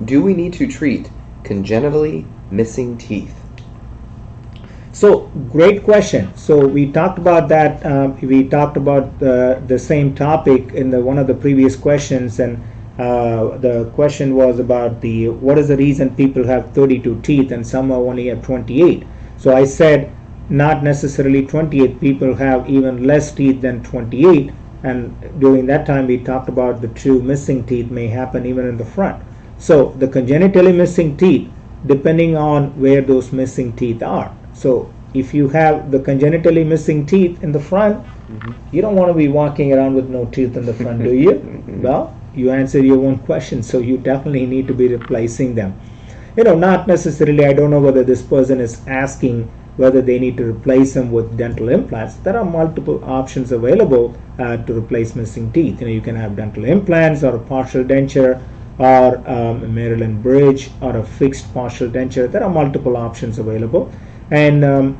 Do we need to treat congenitally missing teeth? So great question. So we talked about that. We talked about the same topic in one of the previous questions, and the question was about what is the reason people have 32 teeth and some only have 28. So I said not necessarily 28. People have even less teeth than 28, and during that time we talked about the two missing teeth may happen even in the front. So the congenitally missing teeth, depending on where those missing teeth are. So if you have the congenitally missing teeth in the front, you don't want to be walking around with no teeth in the front, do you? Well, you answered your own question, so you definitely need to be replacing them. Not necessarily, I don't know whether this person is asking whether they need to replace them with dental implants. There are multiple options available to replace missing teeth. You can have dental implants or a partial denture or a Maryland bridge or a fixed partial denture. There are multiple options available. And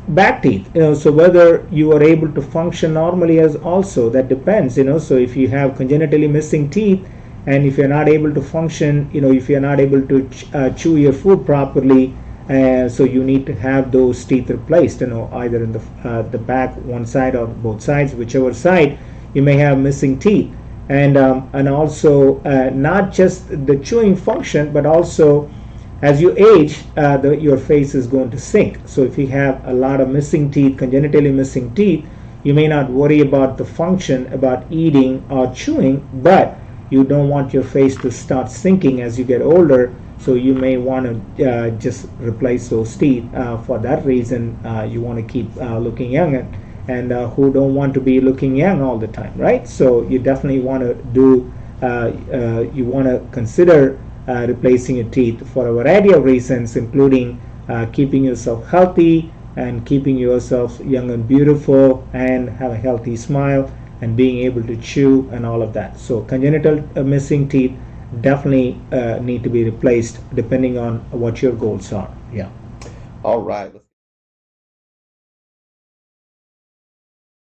back teeth, so whether you are able to function normally as also, that depends, so if you have congenitally missing teeth and if you're not able to function, if you're not able to chew your food properly, so you need to have those teeth replaced, either in the back, one side or both sides, whichever side you may have missing teeth. And also not just the chewing function, but also as you age, your face is going to sink. So if you have a lot of missing teeth, congenitally missing teeth, you may not worry about the function, about eating or chewing, but you don't want your face to start sinking as you get older. So you may want to just replace those teeth. For that reason, you want to keep looking young, and who don't want to be looking young all the time, right? So you definitely want to you want to consider replacing your teeth for a variety of reasons, including keeping yourself healthy and keeping yourself young and beautiful and have a healthy smile and being able to chew and all of that. So congenital missing teeth definitely need to be replaced depending on what your goals are. Yeah. All right.